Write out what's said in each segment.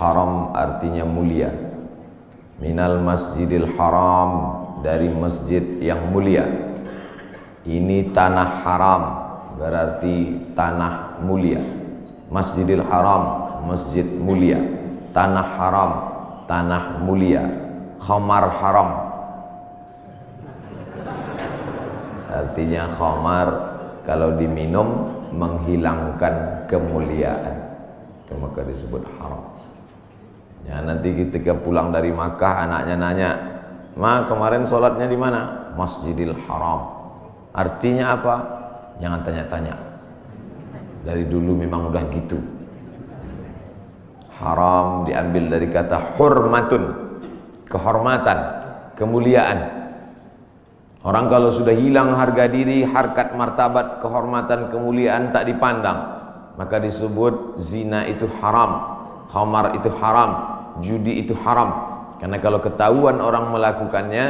Haram artinya mulia. Minal masjidil haram, dari masjid yang mulia. Ini tanah haram, berarti tanah mulia. Masjidil haram, masjid mulia. Tanah haram, tanah mulia. Khamar haram, artinya khamar kalau diminum menghilangkan kemuliaan, itu maka disebut haram. Ya, nanti ketika pulang dari Makkah anaknya nanya, "Ma, kemarin sholatnya di mana?" Masjidil Haram. Artinya apa? Jangan tanya-tanya. Dari dulu memang udah gitu. Haram diambil dari kata hurmatun, kehormatan, kemuliaan. Orang kalau sudah hilang harga diri, harkat martabat, kehormatan, kemuliaan tak dipandang, maka disebut zina itu haram, khamar itu haram, judi itu haram. Karena kalau ketahuan orang melakukannya,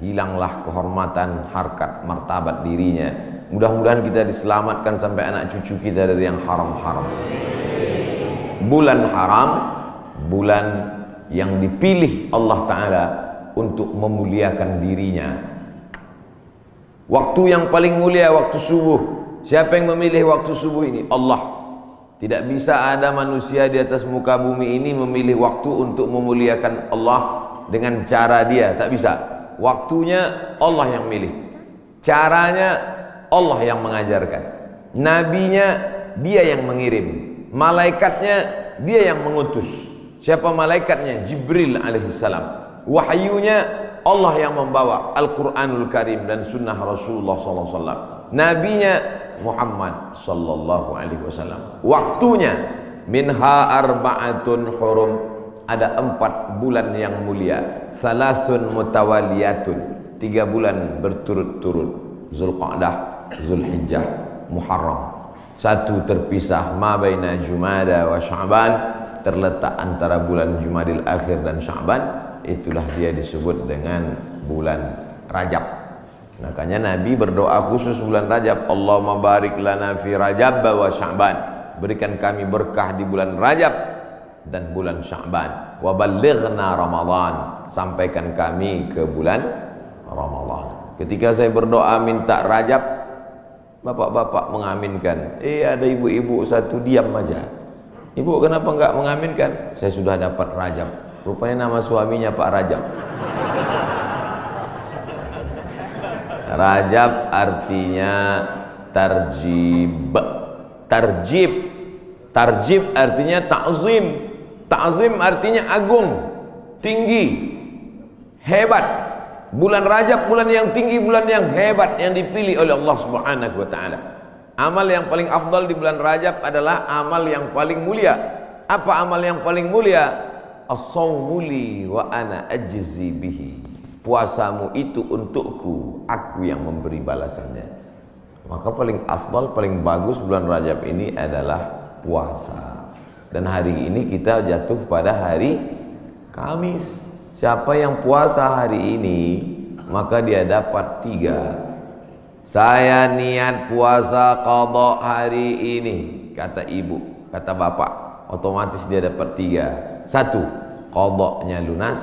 hilanglah kehormatan, harkat, martabat dirinya. Mudah-mudahan kita diselamatkan sampai anak cucu kita dari yang haram-haram. Bulan haram, bulan yang dipilih Allah Ta'ala untuk memuliakan dirinya. Waktu yang paling mulia waktu subuh. Siapa yang memilih waktu subuh ini? Allah. Tidak bisa ada manusia di atas muka bumi ini memilih waktu untuk memuliakan Allah dengan cara dia. Tak bisa. Waktunya Allah yang milih. Caranya Allah yang mengajarkan. Nabinya dia yang mengirim. Malaikatnya dia yang mengutus. Siapa malaikatnya? Jibril alaihissalam. Wahyunya Allah yang membawa Al-Quranul Karim dan sunnah Rasulullah SAW. Nabinya Muhammad sallallahu alaihi wasallam. Waktunya minha arba'atun hurum, ada 4 bulan yang mulia. Salasun mutawaliyatun, 3 bulan berturut-turut. Zulqa'dah, Zulhijjah, Muharram. 1 terpisah, ma baina Jumada wa Sya'ban, terletak antara bulan Jumadil Akhir dan Sya'ban. Itulah dia disebut dengan bulan Rajab. Makanya Nabi berdoa khusus bulan Rajab, Allahumma barik lana fi Rajab wa Sya'ban, berikan kami berkah di bulan Rajab dan bulan Sya'ban. Wa ballighna Ramadan, sampaikan kami ke bulan Ramadan. Ketika saya berdoa minta Rajab, bapak-bapak mengaminkan. Ada ibu-ibu satu diam aja. Ibu kenapa enggak mengaminkan? Saya sudah dapat Rajab. Rupanya nama suaminya Pak Rajab. Rajab artinya tarjib. Tarjib. Tarjib artinya ta'zim. Ta'zim artinya agung, tinggi, hebat. Bulan Rajab bulan yang tinggi, bulan yang hebat yang dipilih oleh Allah Subhanahu wa taala. Amal yang paling afdal di bulan Rajab adalah amal yang paling mulia. Apa amal yang paling mulia? As-shaumu li wa ana ajzi bihi. Puasamu itu untukku, aku yang memberi balasannya. Maka paling afdal, paling bagus bulan Rajab ini adalah puasa. Dan hari ini kita jatuh pada hari Kamis. Siapa yang puasa hari ini, maka dia dapat 3. Saya niat puasa qadha hari ini, kata ibu, kata bapak, otomatis dia dapat 3. 1, qadhanya lunas.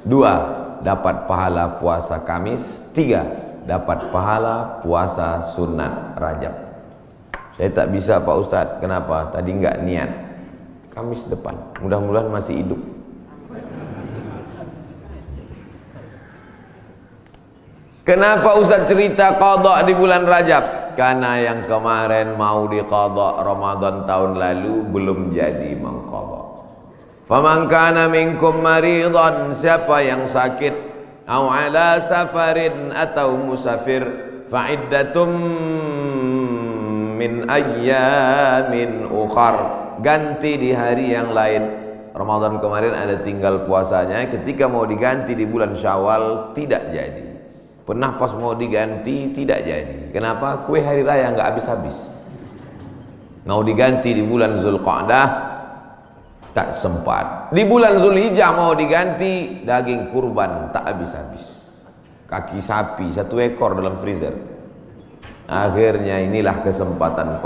2, dapat pahala puasa Kamis. 3, dapat pahala puasa sunat Rajab. Saya tak bisa Pak Ustadz. Kenapa? Tadi enggak niat. Kamis depan, mudah-mudahan masih hidup. Kenapa Ustadz cerita qadha di bulan Rajab? Karena yang kemarin mau diqadha Ramadan tahun lalu belum jadi mengqadha. Faman kana minkum maridan, siapa yang sakit, au ala safarin atau musafir, fa iddatum min ayyamin ukhar, ganti di hari yang lain. Ramadan kemarin ada tinggal puasanya, ketika mau diganti di bulan Syawal tidak jadi. Pernah pas mau diganti tidak jadi. Kenapa? Kue hari raya nggak habis-habis. Mau diganti di bulan Zulqa'dah tak sempat. Di bulan Zulhijjah mau diganti, daging kurban tak habis-habis. Kaki sapi 1 ekor dalam freezer. Akhirnya inilah kesempatan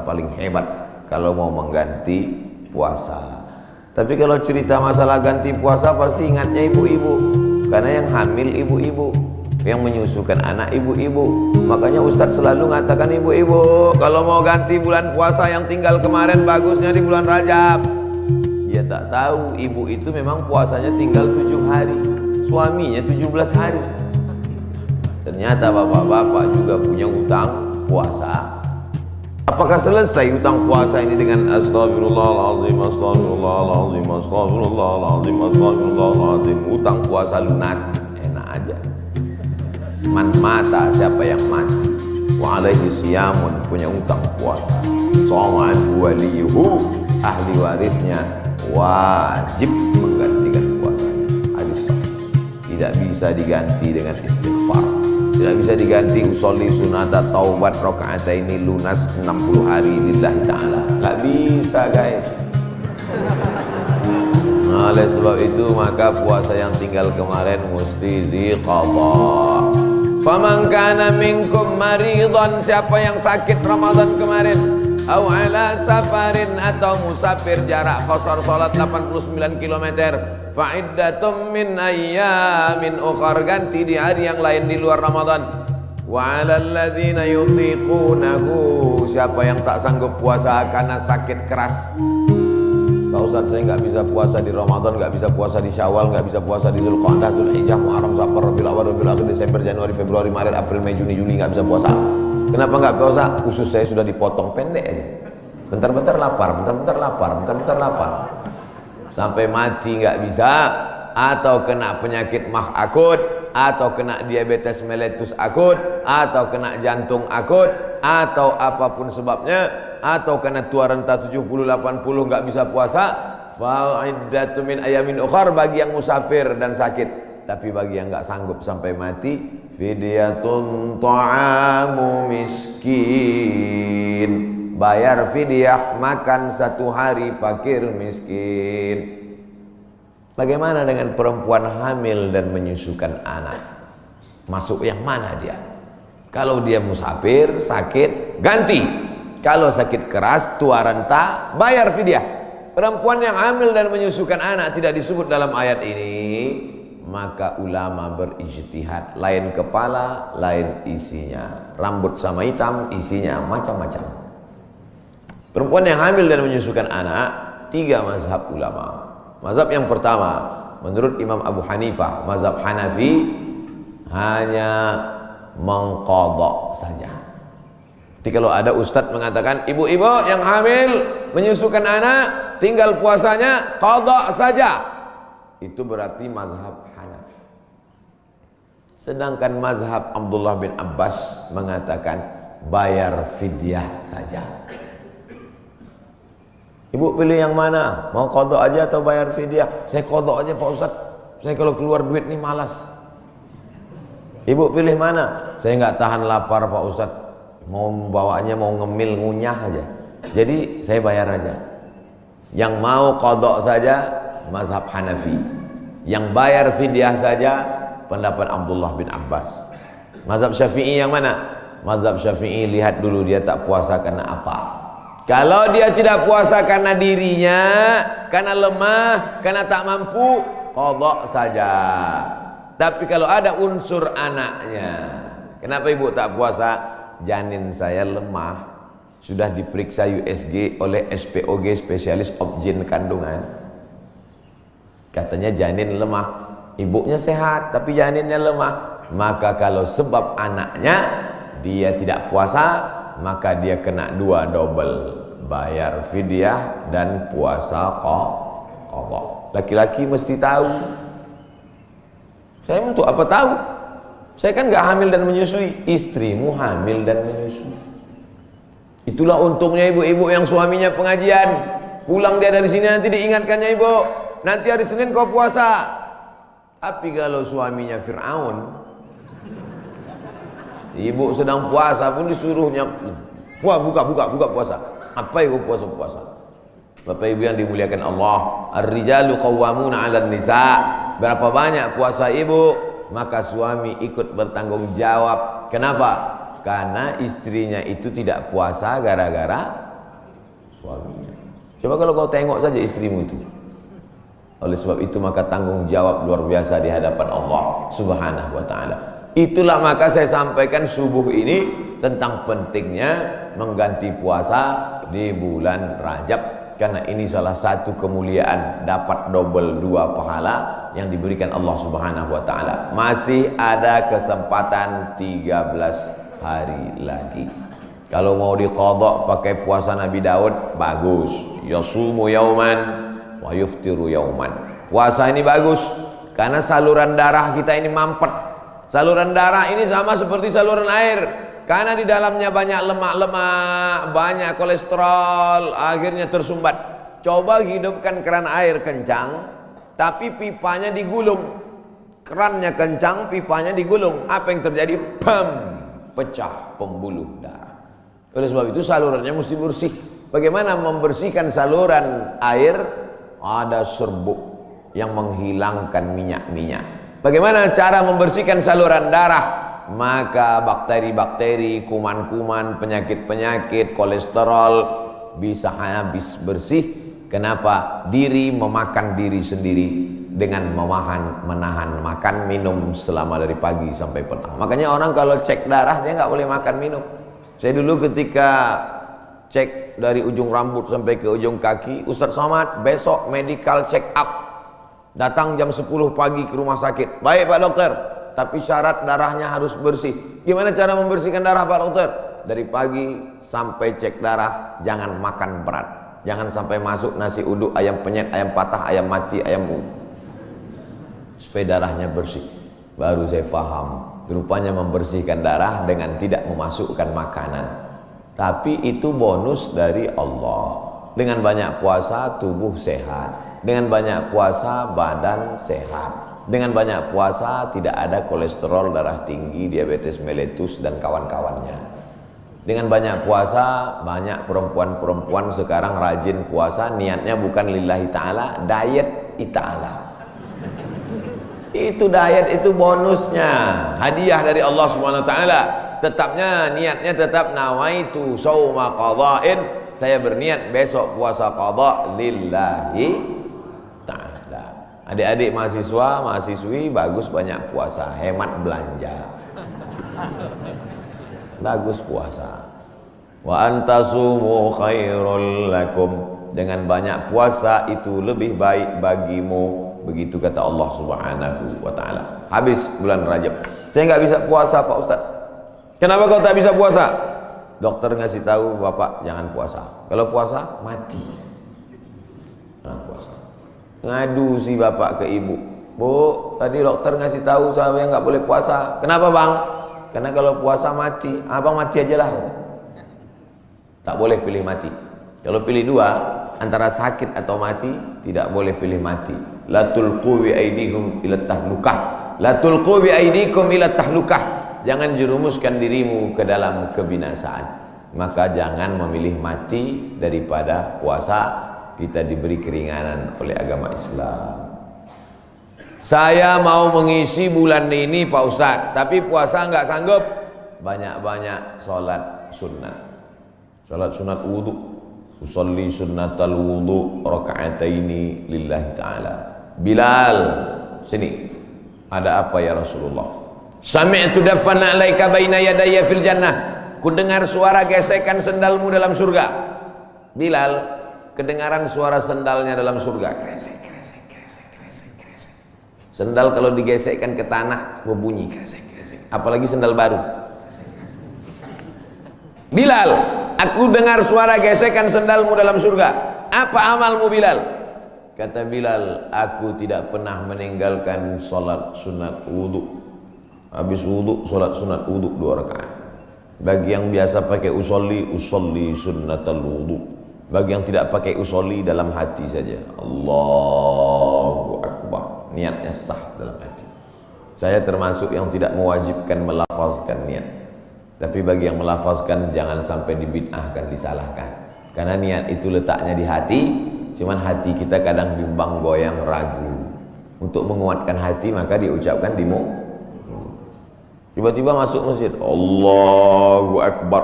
paling hebat kalau mau mengganti puasa. Tapi kalau cerita masalah ganti puasa pasti ingatnya ibu-ibu, karena yang hamil ibu-ibu, yang menyusukan anak ibu-ibu. Makanya Ustadz selalu mengatakan ibu-ibu, kalau mau ganti bulan puasa yang tinggal kemarin bagusnya di bulan Rajab. Dia tak tahu ibu itu memang puasanya tinggal 7 hari, suaminya 17 hari. Ternyata bapak-bapak juga punya utang puasa. Apakah selesai utang puasa ini dengan astagfirullahaladzim, astagfirullahaladzim, astagfirullahaladzim, astagfirullahaladzim? Utang puasa lunas, enak aja. Man mata, siapa yang mati, wa alaihi siyamun, punya utang puasa. So'an waliyuhu, ahli warisnya wajib menggantikan puasanya. Hadis tidak bisa diganti dengan istighfar. Tidak bisa diganti usolli sunata taubat rakaataini lunas 60 hari lillahi ta'ala. Nggak bisa guys. Nah, oleh sebab itu maka puasa yang tinggal kemarin mesti diqadha. Faman kana minkum maridan, siapa yang sakit Ramadan kemarin, au ala safarin, atau musafir jarak qasar salat 89 km, fa'iddatum min ayyamin ukhar, ganti di hari yang lain di luar Ramadan. Wa 'alal ladzina yutiqunahu, siapa yang tak sanggup puasa karena sakit keras. Pak Ustaz, saya nggak bisa puasa di Ramadan, nggak bisa puasa di Syawal, nggak bisa puasa di Zulqa'dah, Zulhijjah, Muharram, Safar, Rabiul Awwal, Rabiul Akhir, Desember, Januari, Februari, Maret, April, Mei, Juni, Juli, nggak bisa puasa. Kenapa nggak puasa? Usus saya sudah dipotong pendek aja. Bentar-bentar lapar, bentar-bentar lapar, bentar-bentar lapar. Sampai mati nggak bisa, atau kena penyakit mah akut, atau kena diabetes mellitus akut, atau kena jantung akut, atau apapun sebabnya, atau kena tua renta 70-80 nggak bisa puasa, fa'iddatu min ayamin ukhar, bagi yang musafir dan sakit. Tapi bagi yang nggak sanggup sampai mati, fidyatun ta'amu miskin, bayar fidyah makan 1 hari fakir miskin. Bagaimana dengan perempuan hamil dan menyusukan anak? Masuk yang mana dia? Kalau dia musafir, sakit, ganti. Kalau sakit keras, tua renta, bayar fidyah. Perempuan yang hamil dan menyusukan anak tidak disebut dalam ayat ini, maka ulama berijtihad, lain kepala, lain isinya. Rambut sama hitam, isinya macam-macam. Perempuan yang hamil dan menyusukan anak, 3 mazhab ulama. Mazhab yang pertama, menurut Imam Abu Hanifah, mazhab Hanafi, hanya mengqadha saja. Jadi kalau ada ustadz mengatakan ibu-ibu yang hamil menyusukan anak tinggal puasanya qadha saja, itu berarti mazhab Hanafi. Sedangkan mazhab Abdullah bin Abbas mengatakan bayar fidyah saja. Ibu pilih yang mana? Mau qadha aja atau bayar fidyah? Saya qadha aja Pak Ustaz. Saya kalau keluar duit nih malas. Ibu pilih mana? Saya nggak tahan lapar Pak Ustaz. Mau bawanya mau ngemil ngunyah aja. Jadi saya bayar aja. Yang mau qadha saja mazhab Hanafi. Yang bayar fidyah saja pendapat Abdullah bin Abbas. Mazhab Syafi'i yang mana? Mazhab Syafi'i lihat dulu dia tak puasa karena apa. Kalau dia tidak puasa karena dirinya, karena lemah, karena tak mampu, qadha saja. Tapi kalau ada unsur anaknya, kenapa ibu tak puasa? Janin saya lemah, sudah diperiksa USG oleh SPOG, spesialis objin kandungan. Katanya janin lemah, ibunya sehat tapi janinnya lemah. Maka kalau sebab anaknya dia tidak puasa, maka dia kena 2 double, bayar fidyah dan puasa qadha. Laki-laki mesti tahu. Saya untuk apa tahu? Saya kan nggak hamil dan menyusui. Istrimu hamil dan menyusui. Itulah untungnya ibu-ibu yang suaminya pengajian. Pulang dia dari sini nanti diingatkannya, ibu, nanti hari Senin kau puasa. Tapi kalau suaminya Fir'aun, ibu sedang puasa pun disuruhnya buka puasa. Apa itu puasa? Bapak Ibu yang dimuliakan Allah, ar-rijalu qawwamuna 'alan nisa. Berapa banyak puasa ibu, maka suami ikut bertanggung jawab. Kenapa? Karena istrinya itu tidak puasa gara-gara suaminya. Coba kalau kau tengok saja istrimu itu. Oleh sebab itu maka tanggung jawab luar biasa di hadapan Allah Subhanahu wa taala. Itulah maka saya sampaikan subuh ini tentang pentingnya mengganti puasa di bulan Rajab, karena ini salah satu kemuliaan, dapat double 2 pahala yang diberikan Allah Subhanahu wa taala. Masih ada kesempatan 13 hari lagi. Kalau mau diqadha pakai puasa Nabi Daud, bagus. Yasumu yauman wa yuftiru yauman. Puasa ini bagus karena saluran darah kita ini mampet. Saluran darah ini sama seperti saluran air, karena di dalamnya banyak lemak-lemak, banyak kolesterol, akhirnya tersumbat. Coba hidupkan keran air kencang, tapi pipanya digulung. Kerannya kencang, pipanya digulung. Apa yang terjadi? Bam! Pecah pembuluh darah. Oleh sebab itu salurannya mesti bersih. Bagaimana membersihkan saluran air? Ada serbuk yang menghilangkan minyak-minyak. Bagaimana cara membersihkan saluran darah? Maka bakteri-bakteri, kuman-kuman, penyakit-penyakit, kolesterol bisa habis bersih. Kenapa? Diri memakan diri sendiri dengan menahan makan minum selama dari pagi sampai petang. Makanya orang kalau cek darah dia nggak boleh makan minum. Saya dulu ketika cek dari ujung rambut sampai ke ujung kaki, Ustaz Somad besok medical check up. Datang jam 10 pagi ke rumah sakit. Baik Pak Dokter, tapi syarat darahnya harus bersih. Gimana cara membersihkan darah Pak Dokter? Dari pagi sampai cek darah jangan makan berat. Jangan sampai masuk nasi uduk, ayam penyet, ayam patah, ayam mati, ayam supaya darahnya bersih. Baru saya paham, rupanya membersihkan darah dengan tidak memasukkan makanan. Tapi itu bonus dari Allah. Dengan banyak puasa tubuh sehat. Dengan banyak puasa badan sehat. Dengan banyak puasa tidak ada kolesterol darah tinggi, diabetes mellitus dan kawan-kawannya. Dengan banyak puasa, banyak perempuan-perempuan sekarang rajin puasa, niatnya bukan lillahi ta'ala, diet ta'ala. Itu diet, itu bonusnya, hadiah dari Allah Subhanahu wa taala. Tetapnya niatnya tetap nawaitu shauma qadha'in, saya berniat besok puasa qadha lillahi ta'ala. Adik-adik mahasiswa, mahasiswi bagus banyak puasa, hemat belanja. Bagus puasa. Wa antasumu khairul lakum, dengan banyak puasa itu lebih baik bagimu. Begitu kata Allah Subhanahu wa taala. Habis bulan Rajab. Saya nggak bisa puasa Pak Ustaz. Kenapa kau tak bisa puasa? Dokter ngasih tahu Bapak jangan puasa. Kalau puasa mati. Jangan puasa. Ngadu si bapak ke ibu. Bu, tadi dokter ngasih tahu saya nggak boleh puasa. Kenapa bang? Karena kalau puasa mati. Abang mati aja lah. Tak boleh pilih mati. Kalau pilih dua, antara sakit atau mati, tidak boleh pilih mati. La tulqu bi aydikum ila tahlukah. La tulqu bi aydikum ila tahlukah. Jangan jerumuskan dirimu ke dalam kebinasaan. Maka jangan memilih mati daripada puasa. Kita diberi keringanan oleh agama Islam. Saya mau mengisi bulan ini Pak Ustadz, tapi puasa nggak sanggup. Banyak-banyak sholat sunat. Sholat sunat wudhu. Usolli sunnatal wudhu raka'ataini lillahi ta'ala. Bilal, sini. Ada apa ya Rasulullah? Sami'tu dafana alaika baina yadayya fil jannah. Ku dengar suara gesekan sendalmu dalam surga. Bilal, kedengaran suara sendalnya dalam surga. Kresek, kresek, kresek, kresek, kresek. Sendal kalau digesekkan ke tanah berbunyi kresek, kresek. Apalagi sendal baru. Kresek, kresek. Bilal, aku dengar suara gesekan sendalmu dalam surga. Apa amalmu Bilal? Kata Bilal, aku tidak pernah meninggalkan sholat sunat wudhu. Habis wudhu, sholat sunat wudhu 2 rakaat. Bagi yang biasa pakai usolli sunnatal wudhu. Bagi yang tidak pakai usolli, dalam hati saja. Allahu Akbar. Niatnya sah dalam hati. Saya termasuk yang tidak mewajibkan melafazkan niat. Tapi bagi yang melafazkan, jangan sampai dibid'ahkan, disalahkan. Karena niat itu letaknya di hati. Cuman hati kita kadang bimbang, goyang, ragu. Untuk menguatkan hati, maka diucapkan di mulut. Tiba-tiba masuk masjid, Allahu Akbar.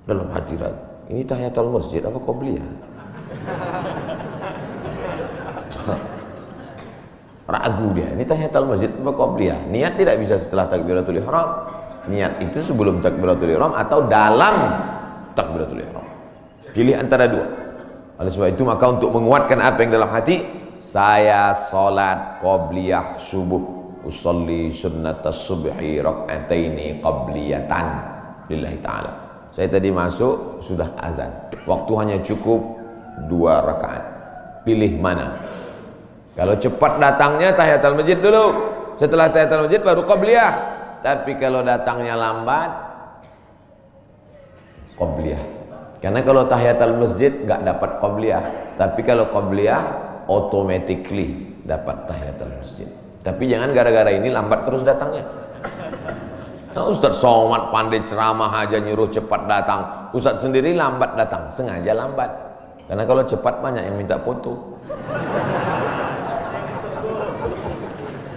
Dalam hati ragu. ini tahiyatul masjid apa qobliyah? Ragu dia, ini tahiyatul masjid apa qobliyah? Niat tidak bisa setelah takbiratul ihram. Niat itu sebelum takbiratul ihram atau dalam takbiratul ihram. Pilih antara dua. Oleh sebab itu maka untuk menguatkan apa yang dalam hati, saya salat qobliyah subuh. Usolli sunnatas subhi rak'ataini qabliyatan lillahi ta'ala. Saya tadi masuk sudah azan, waktu hanya cukup 2 rakaat. Pilih mana? Kalau cepat datangnya tahiyatul masjid dulu, setelah tahiyatul masjid baru qabliyah. Tapi kalau datangnya lambat, qabliyah. Karena kalau tahiyatul masjid nggak dapat qabliyah, tapi kalau qabliyah automatically dapat tahiyatul masjid. Tapi jangan gara-gara ini lambat terus datangnya. Nah, Ustaz Somad pandai ceramah aja nyuruh cepat datang, Ustaz sendiri lambat datang, sengaja lambat. Karena kalau cepat banyak yang minta foto.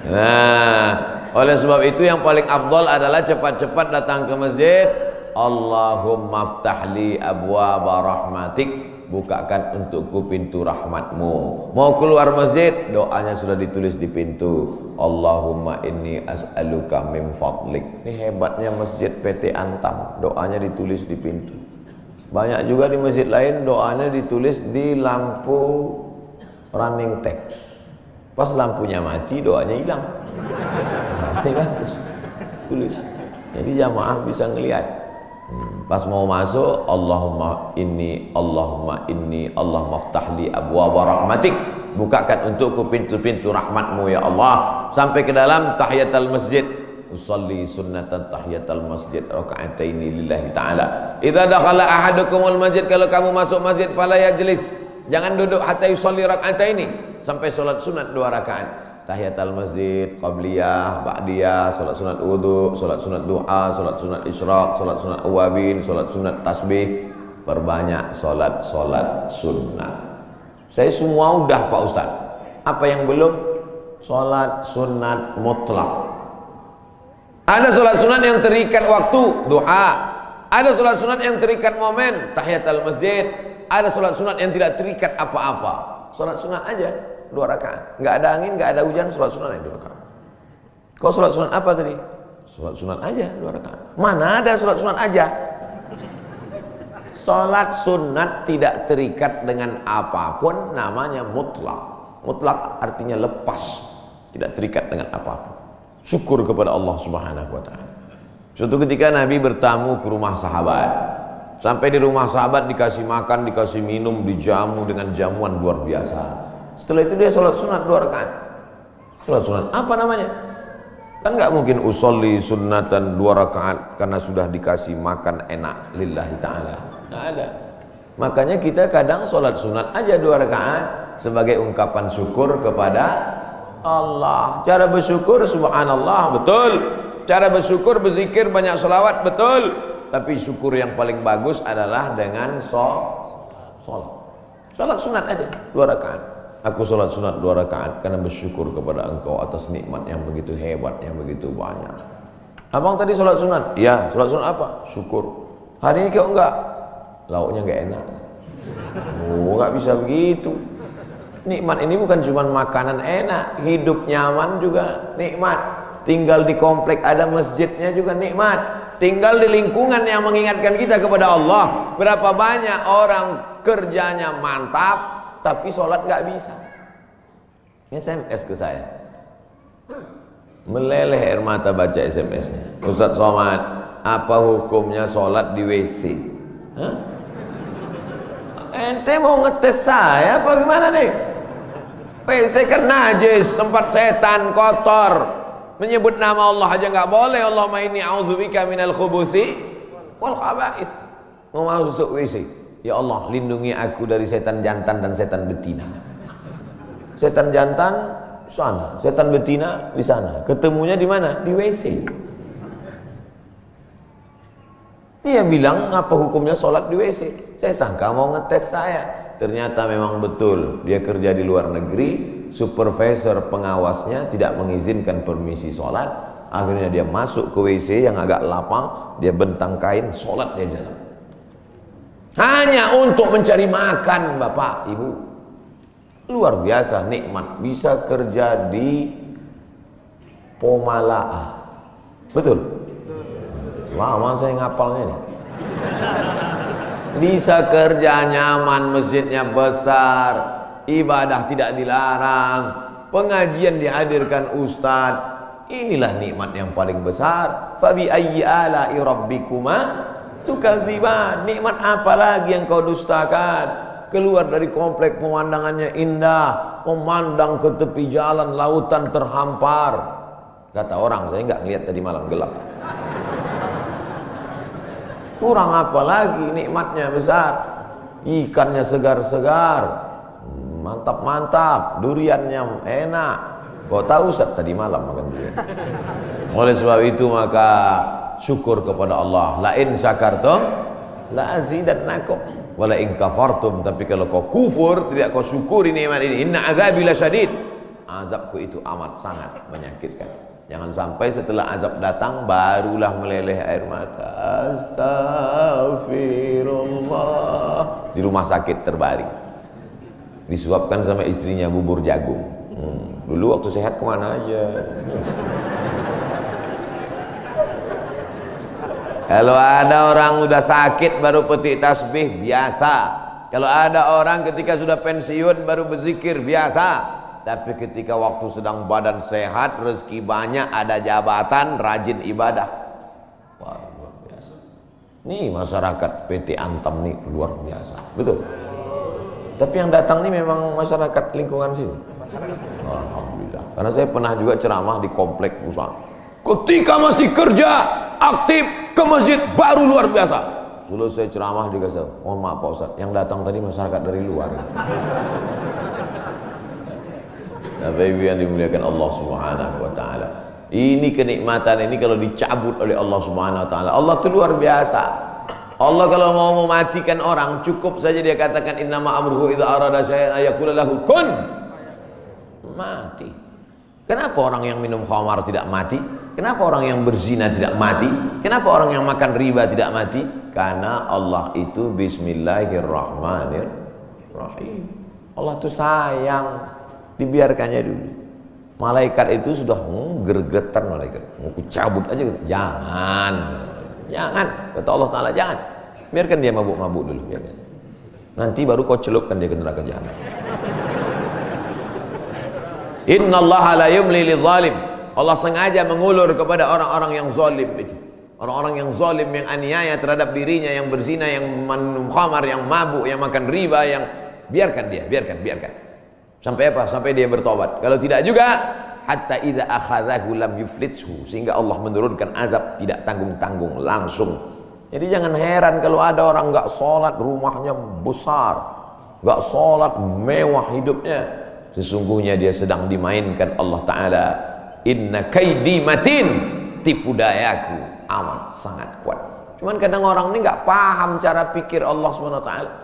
Nah, oleh sebab itu yang paling afdal adalah cepat-cepat datang ke masjid. Allahumma ftahli abwaaba rahmatik, bukakan untukku pintu rahmatmu. Mau keluar masjid, doanya sudah ditulis di pintu. Allahumma inni as'aluka min fadlik. Ini hebatnya masjid PT Antam, doanya ditulis di pintu. Banyak juga di masjid lain doanya ditulis di lampu running text. Pas lampunya mati, doanya hilang. Ini bagus, tulis. Jadi jamaah bisa ngelihat. Pas mau masuk, Allahumma inni, Allahumma ftahli abwaaba rahmatik, bukakan untukku pintu-pintu rahmatmu ya Allah. Sampai ke dalam tahiyatul masjid, usolli sunnatan tahiyatul masjid raka'ataini lillahi ta'ala. Idza dakhala ahadukumul masjid, kalau kamu masuk masjid fala yajlis, jangan duduk hatta yusolli raka'ataini, sampai salat sunat 2 rakaat. Tahiyatul masjid, qabliyah, ba'diyah, salat sunat wudu, salat sunat duha, salat sunat isyraq, salat sunat awabin, salat sunat tasbih. Perbanyak salat sunnah. Saya semua udah Pak Ustaz. Apa yang belum? Salat sunat mutlak. Ada salat sunat yang terikat waktu, duha. Ada salat sunat yang terikat momen, tahiyatul masjid. Ada salat sunat yang tidak terikat apa-apa. Salat sunat aja 2 rakaat, nggak ada angin, nggak ada hujan, sholat sunat yang 2 rakaat. Kau sholat sunat apa tadi? Sholat sunat aja 2 rakaat. Mana ada sholat sunat aja? Sholat sunat tidak terikat dengan apapun, namanya mutlak. Mutlak artinya lepas, tidak terikat dengan apapun. Syukur kepada Allah Subhanahu wa Ta'ala. Suatu ketika Nabi bertamu ke rumah sahabat. Sampai di rumah sahabat dikasih makan, dikasih minum, dijamu dengan jamuan luar biasa. Setelah itu dia sholat sunat 2 rakaat. Sholat sunat apa namanya? Kan nggak mungkin usolli sunnatan 2 rakaat karena sudah dikasih makan enak lillahi ta'ala. Nggak ada. Makanya kita kadang sholat sunat aja 2 rakaat sebagai ungkapan syukur kepada Allah. Cara bersyukur subhanallah, betul. Cara bersyukur berzikir banyak sholawat, betul. Tapi syukur yang paling bagus adalah dengan sholat. Sholat sunat aja 2 rakaat. Aku sholat sunat 2 rakaat karena bersyukur kepada engkau atas nikmat yang begitu hebat, yang begitu banyak. Abang tadi sholat sunat? Iya, sholat sunat apa? Syukur. Hari ini kau enggak? Lauknya enggak enak. Oh, enggak bisa begitu. Nikmat ini bukan cuma makanan enak, hidup nyaman juga nikmat. Tinggal di komplek ada masjidnya juga nikmat. Tinggal di lingkungan yang mengingatkan kita kepada Allah. Berapa banyak orang kerjanya mantap tapi sholat nggak bisa. SMS ke saya, meleleh air mata baca SMS-nya. Ustaz Somad, apa hukumnya sholat di WC? Hah? Ente mau ngetes saya apa gimana nih? WC kan najis, tempat setan, kotor. Menyebut nama Allah aja nggak boleh. Allahumma inni a'udzubika minal khubusi wal khaba'is. Mau masuk WC, ya Allah lindungi aku dari setan jantan dan setan betina. Setan jantan di sana, setan betina di sana. Ketemunya di mana? Di WC. Dia bilang apa hukumnya sholat di WC? Saya sangka mau ngetes saya. Ternyata memang betul. Dia kerja di luar negeri, supervisor pengawasnya tidak mengizinkan permisi sholat. Akhirnya dia masuk ke WC yang agak lapang, dia bentang kain, sholat dia di dalam. hanya untuk mencari makan, Bapak, Ibu. Luar biasa nikmat bisa kerja di Pomalaa. Betul? Lama saya ngapalnya nih. Bisa kerja nyaman, masjidnya besar, ibadah tidak dilarang, pengajian dihadirkan ustadz. Inilah nikmat yang paling besar. Fabi ayyi ala'i rabbikuma tukadziban. Nikmat apa lagi yang kau dustakan? Keluar dari komplek pemandangannya indah, memandang ke tepi jalan, lautan terhampar. Kata orang, saya nggak ngeliat tadi malam, gelap. Kurang apa lagi, nikmatnya besar. Ikannya segar-segar, mantap-mantap, duriannya enak. Kau tahu Ustaz tadi malam makan durian. Oleh sebab itu maka syukur kepada Allah. La in syakartum la azidannakum wa la in kafartum. Tapi kalau kau kufur, tidak kau syukuri nikmat ini, inna azabi lasyadid. Azabku itu amat sangat menyakitkan. Jangan sampai setelah azab datang barulah meleleh air mata. Astagfirullah. Di rumah sakit terbaring, disuapkan sama istrinya bubur jagung. Dulu waktu sehat kemana aja. Kalau ada orang udah sakit baru petik tasbih, biasa. Kalau ada orang ketika sudah pensiun baru berzikir, biasa. Tapi ketika waktu sedang badan sehat, rezeki banyak, ada jabatan, rajin ibadah, wah, luar biasa. Nih masyarakat PT Antam nih luar biasa, betul. Tapi yang datang nih memang masyarakat lingkungan sini. Alhamdulillah. Karena saya pernah juga ceramah di komplek perusahaan. Ketika masih kerja aktif ke masjid baru luar biasa. Selesai ceramah dikasih, mohon maaf Pak Ustaz, yang datang tadi masyarakat dari luar. Bapak Ibu yang dimuliakan Allah Subhanahu wa taala. Ini kenikmatan ini kalau dicabut oleh Allah Subhanahu wa taala, Allah itu luar biasa. Allah kalau mau mematikan orang, cukup saja dia katakan innama amruhu idza arada syai'an ayaqula lahu kun, mati. Kenapa orang yang minum khamar tidak mati? Kenapa orang yang berzina tidak mati? Kenapa orang yang makan riba tidak mati? Karena Allah itu bismillahirrahmanirrahim. Allah itu sayang, dibiarkannya dulu. Malaikat itu sudah gergetan, malaikat mau cabut aja, jangan, kata Allah Ta'ala, jangan, biarkan dia mabuk-mabuk dulu, biarkan. Nanti baru kau celupkan dia ke neraka jahanam. Innallaha la yumli lidzalim. Allah sengaja mengulur kepada orang-orang yang zalim itu. Orang-orang yang zalim, yang aniaya terhadap dirinya, yang berzina, yang minum khamar, yang mabuk, yang makan riba, yang biarkan dia, biarkan. Sampai apa? Sampai dia bertobat. Kalau tidak juga, hatta idza akhadhahu lam yuflithu, sehingga Allah menurunkan azab tidak tanggung-tanggung, langsung. Jadi jangan heran kalau ada orang enggak sholat, rumahnya besar, enggak sholat, mewah hidupnya. Sesungguhnya dia sedang dimainkan Allah Ta'ala. Inna kaidi matin, tipu dayaku amat sangat kuat. Cuman kadang orang ini enggak paham cara pikir Allah SWT.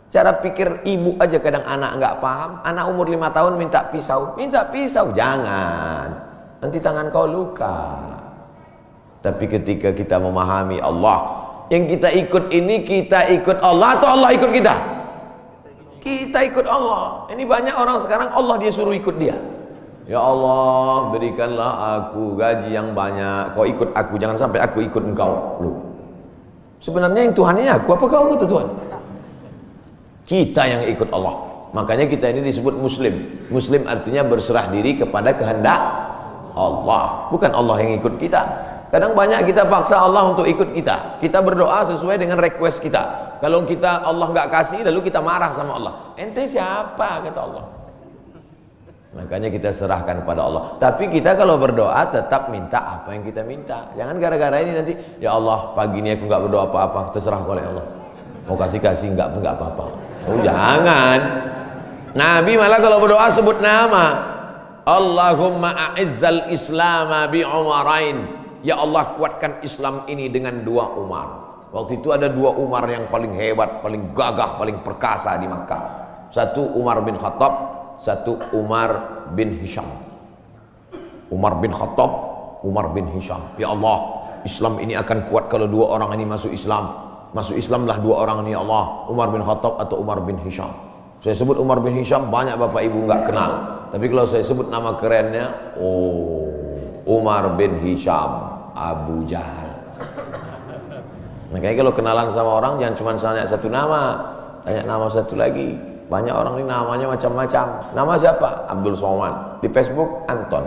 Cara pikir ibu aja kadang anak nggak paham. Anak umur 5 tahun minta pisau, jangan, nanti tangan kau luka. Tapi ketika kita memahami Allah, yang kita ikut ini, kita ikut Allah atau Allah ikut kita? Kita ikut Allah. Ini banyak orang sekarang Allah dia suruh ikut dia. Ya Allah, berikanlah aku gaji yang banyak, kau ikut aku, jangan sampai aku ikut engkau. Loh, sebenarnya yang Tuhannya aku apa kau ikut Tuhan? Kita yang ikut Allah. Makanya kita ini disebut muslim. Muslim artinya berserah diri kepada kehendak Allah, bukan Allah yang ikut kita. Kadang banyak kita paksa Allah untuk ikut kita. Kita berdoa sesuai dengan request kita. Kalau kita Allah nggak kasih, lalu kita marah sama Allah. Ente siapa, kata Allah. Makanya kita serahkan pada Allah. Tapi kita kalau berdoa tetap minta apa yang kita minta. Jangan gara-gara ini nanti, ya Allah pagi ini aku nggak berdoa apa-apa, terserah oleh Allah. Mau kasih nggak apa-apa. Oh jangan. Nabi malah kalau berdoa sebut nama. Allahumma a'izzal islama bi umarain. Ya Allah kuatkan Islam ini dengan 2 Umar. Waktu itu ada 2 Umar yang paling hebat, paling gagah, paling perkasa di Makkah. Satu Umar bin Khattab, satu Umar bin Hisham. Umar bin Khattab, Umar bin Hisham. Ya Allah, Islam ini akan kuat kalau 2 orang ini masuk Islam. masuk Islamlah dua orang ini ya Allah, Umar bin Khattab atau Umar bin Hisham. Saya sebut Umar bin Hisham, banyak bapak ibu nggak kenal. Tapi kalau saya sebut nama kerennya, oh, Umar bin Hisham, Abu Jahal. Makanya kalau kenalan sama orang jangan cuma tanya satu nama, tanya nama satu lagi. Banyak orang ini namanya macam-macam. Nama siapa? Abdul Somad. Di Facebook Anton.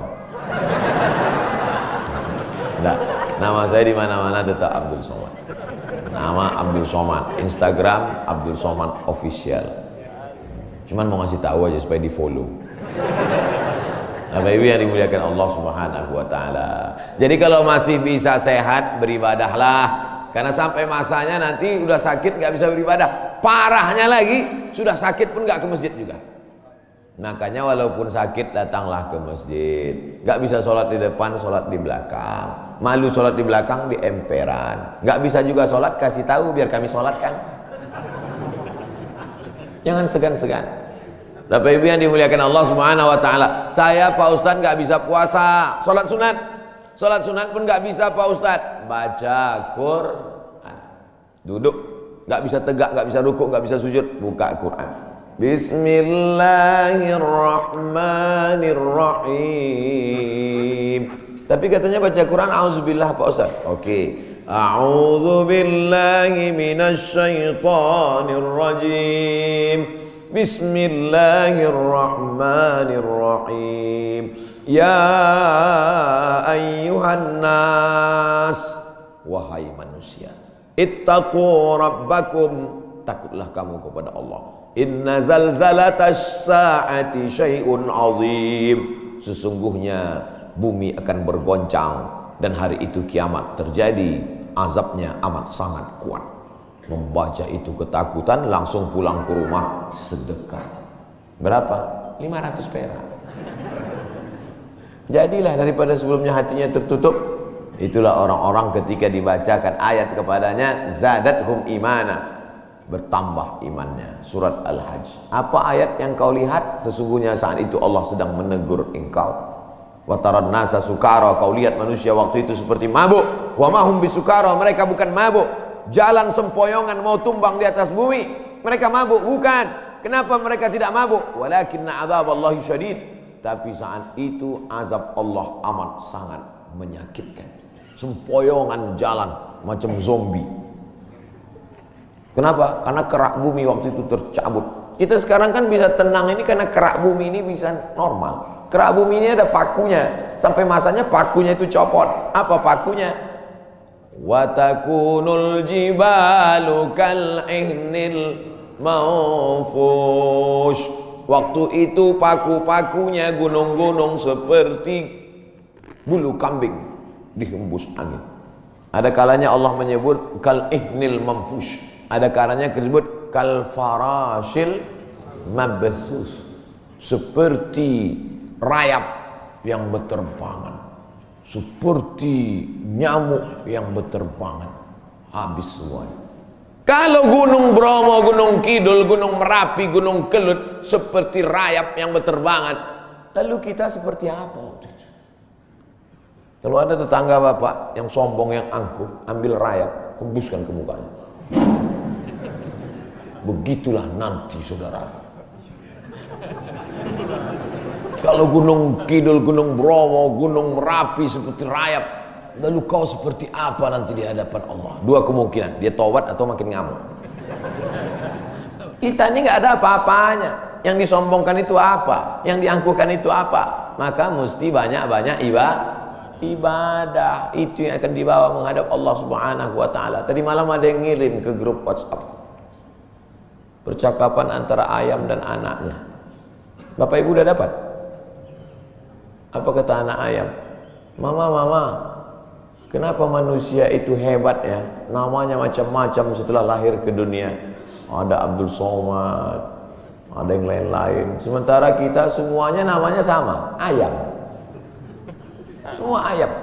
Enggak, nama saya di mana-mana tetap Abdul Somad. Nama Abdul Somad, Instagram Abdul Somad Official. Cuman mau ngasih tahu aja supaya di follow. Bapak Ibu yang dimuliakan Allah Subhanahu wa taala. Jadi kalau masih bisa sehat, beribadahlah. Karena sampai masanya nanti udah sakit nggak bisa beribadah. Parahnya lagi, sudah sakit pun nggak ke masjid juga. Makanya walaupun sakit datanglah ke masjid. Nggak bisa sholat di depan, sholat di belakang. Malu sholat di belakang, di emperan. Nggak bisa juga sholat, kasih tahu biar kami sholatkan. Jangan segan-segan. Bapak Ibu yang dimuliakan Allah Subhanahu wa taala. Saya Pak Ustadz nggak bisa puasa, sholat sunat. Sholat sunat pun nggak bisa Pak Ustadz. Baca Quran. Duduk, nggak bisa tegak, nggak bisa rukuk, nggak bisa sujud, buka Quran. Bismillahirrahmanirrahim. Tapi katanya baca Quran auzubillah Pak Ustaz. Oke. A'udzubillahi minasyaitonirrajim. Bismillahirrahmanirrahim. Ya ayyuhan nas, wahai manusia, ittaqu rabbakum, takutlah kamu kepada Allah. Inna zalzalatas saati syai'un azim. Sesungguhnya bumi akan bergoncang dan hari itu kiamat terjadi, azabnya amat sangat kuat. Membaca itu ketakutan, langsung pulang ke rumah sedekah. Berapa? 500 perak. Jadilah daripada sebelumnya hatinya tertutup. Itulah orang-orang ketika dibacakan ayat kepadanya, zadathum imana, bertambah imannya. Surat Al-Hajj. Apa ayat yang kau lihat? Sesungguhnya saat itu Allah sedang menegur engkau. Wa taran nasa sukara, kau lihat manusia waktu itu seperti mabuk. Wa mahum bisukara, mereka bukan mabuk. Jalan sempoyongan mau tumbang di atas bumi, mereka mabuk? Bukan. Kenapa mereka tidak mabuk? Walakinna adzaballahi syadid. Tapi saat itu azab Allah amat sangat menyakitkan. Sempoyongan jalan macam zombie. Kenapa? Karena kerak bumi waktu itu tercabut. Kita sekarang kan bisa tenang ini karena kerak bumi ini bisa normal. Kerak bumi ini ada pakunya. Sampai masanya pakunya itu copot. Apa pakunya? Wa takunul jibalu kal'ihnil manfush. Waktu itu paku-pakunya gunung-gunung seperti bulu kambing dihembus angin. Ada kalanya Allah menyebut kal'ihnil manfush. Ada kalanya disebut kal farashil mabsus, seperti rayap yang berterbangan, seperti nyamuk yang berterbangan, habis semuanya. Kalau Gunung Bromo, Gunung Kidul, Gunung Merapi, Gunung Kelut seperti rayap yang berterbangan, lalu kita seperti apa? Kalau ada tetangga bapak yang sombong, yang angkuh, ambil rayap, hembuskan ke mukanya. Begitulah nanti saudara. Kalau Gunung Kidul, Gunung Bromo, Gunung Merapi seperti rayap, lalu kau seperti apa nanti di hadapan Allah? Dua kemungkinan, dia taubat atau makin ngamuk. Kita ini nggak ada apa-apanya. Yang disombongkan itu apa? Yang diangkuhkan itu apa? Maka mesti banyak-banyak ibadah. Itu yang akan dibawa menghadap Allah Subhanahu wa taala. Tadi malam ada yang ngirim ke grup WhatsApp percakapan antara ayam dan anaknya. Bapak Ibu udah dapat? Apa kata anak ayam? Mama, kenapa manusia itu hebat ya? Namanya macam-macam setelah lahir ke dunia. Ada Abdul Somad, ada yang lain-lain. Sementara kita semuanya namanya sama, ayam. Semua ayam.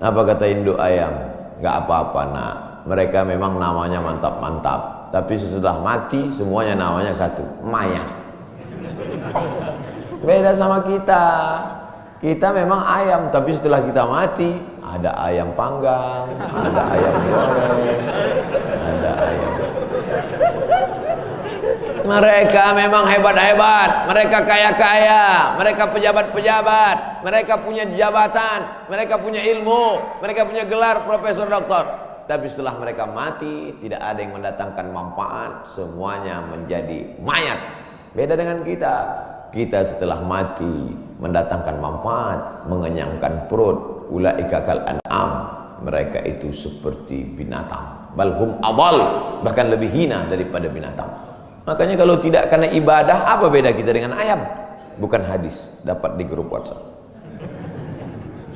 Apa kata induk ayam? Gak apa-apa nak, mereka memang namanya mantap-mantap. Tapi sesudah mati semuanya namanya satu, mayat. Beda sama kita. Kita memang ayam, tapi setelah kita mati ada ayam panggang, ada ayam goreng, ada ayam. Mereka memang hebat-hebat, mereka kaya-kaya, mereka pejabat-pejabat, mereka punya jabatan, mereka punya ilmu, mereka punya gelar profesor doktor. Tapi setelah mereka mati, tidak ada yang mendatangkan manfaat, semuanya menjadi mayat. Beda dengan kita. Kita setelah mati mendatangkan manfaat, mengenyangkan perut. Ulaika kal an'am, mereka itu seperti binatang. Balhum adal, bahkan lebih hina daripada binatang. Makanya kalau tidak karena ibadah, apa beda kita dengan ayam? Bukan hadis, dapat di grup WhatsApp.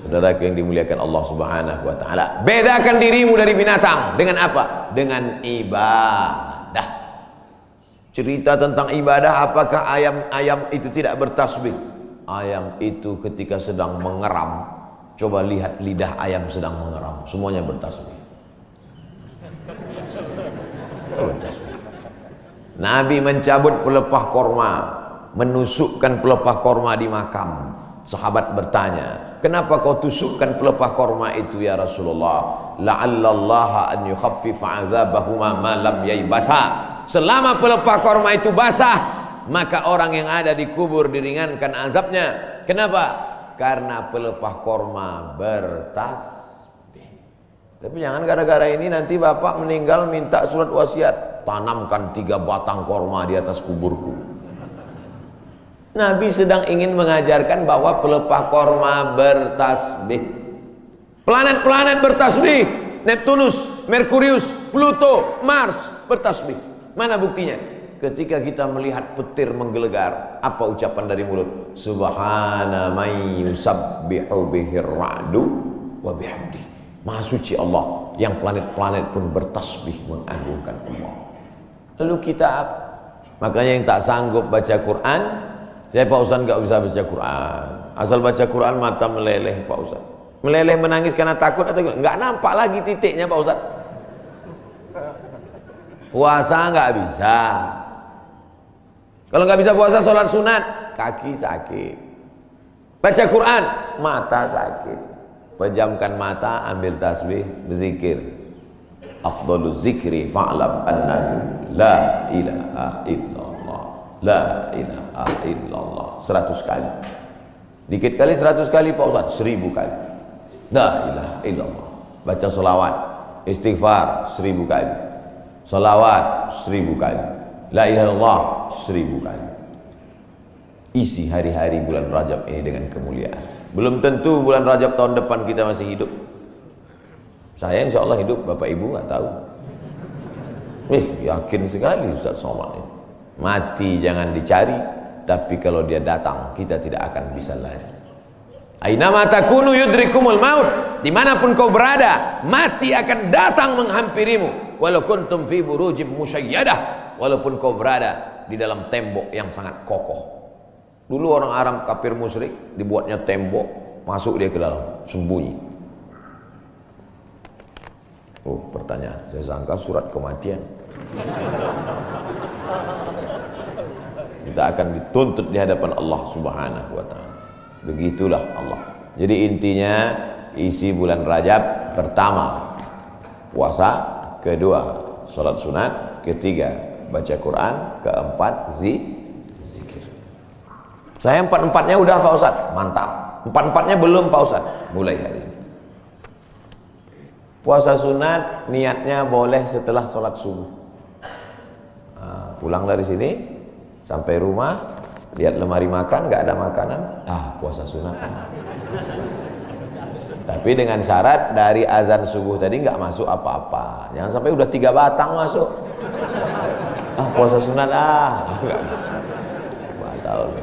Saudara yang dimuliakan Allah Subhanahu wa taala, bedakan dirimu dari binatang dengan apa? Dengan ibadah. Cerita tentang ibadah, apakah ayam itu tidak bertasbih? Ayam itu ketika sedang mengeram, coba lihat lidah ayam sedang mengeram, semuanya bertasbih. Bertasbih. Nabi mencabut pelepah korma, menusukkan pelepah korma di makam. Sahabat bertanya, kenapa kau tusukkan pelepah korma itu ya Rasulullah? La'allallaha an yukhaffifa 'adzabahuma ma lam yaibasa. Selama pelepah korma itu basah, maka orang yang ada di kubur diringankan azabnya. Kenapa? Karena pelepah korma bertasbih. Tapi jangan gara-gara ini nanti bapak meninggal minta surat wasiat, tanamkan 3 batang korma di atas kuburku. Nabi sedang ingin mengajarkan bahwa pelepah korma bertasbih. Planet-planet bertasbih. Neptunus, Merkurius, Pluto, Mars bertasbih. Mana buktinya? Ketika kita melihat petir menggelegar, apa ucapan dari mulut? Subhana may yusabbihu bihir ra'du wa bihamdi. Maha suci Allah, yang planet-planet pun bertasbih mengagungkan Allah. Lalu kita apa? Makanya yang tak sanggup baca Quran, saya Pak Ustaz nggak bisa baca Quran. Asal baca Quran mata meleleh Pak Ustaz. Meleleh menangis karena takut atau nggak nampak lagi titiknya Pak Ustaz. Puasa nggak bisa. Kalau nggak bisa puasa, sholat sunat, kaki sakit. Baca Quran, mata sakit. Pejamkan mata, ambil tasbih, berzikir. Afdhaluz zikri fa'lam annahu la ilaha illallah. La ilaha illallah. 100 kali. Dikit kali 100 kali Pak Ustaz, 1000 kali. La ilaha illallah. Baca sholawat, istighfar 1000 kali. Sholawat 1000 kali. La ilaha illallah 1000 kali. Isi hari-hari bulan Rajab ini dengan kemuliaan. Belum tentu bulan Rajab tahun depan kita masih hidup. Saya insya Allah hidup, Bapak Ibu nggak tahu. Yakin sekali Ustaz Somad ini. Mati jangan dicari, tapi kalau dia datang kita tidak akan bisa lari. Ainama takunu yudrikumul maut. Dimanapun kau berada, mati akan datang menghampirimu. Walau kuntum fi burujim musyayyadah. Walaupun kau berada di dalam tembok yang sangat kokoh. Dulu orang Arab kafir musyrik dibuatnya tembok, masuk dia ke dalam, sembunyi. Oh, pertanyaan, saya sangka surat kematian. Kita akan dituntut di hadapan Allah Subhanahu wa taala. Begitulah Allah. Jadi intinya isi bulan Rajab, pertama puasa, kedua salat sunat, ketiga baca Quran, keempat zikir. Saya 4-4-nya udah Pak Ustaz, mantap. 4-4-nya belum Pak Ustaz, mulai hari ini. Puasa sunat niatnya boleh setelah sholat subuh. Pulang dari sini sampai rumah, lihat lemari makan, nggak ada makanan, puasa sunat. Tapi dengan syarat dari azan subuh tadi nggak masuk apa-apa. Jangan sampai udah 3 batang masuk. Puasa sunat nggak bisa. Batal.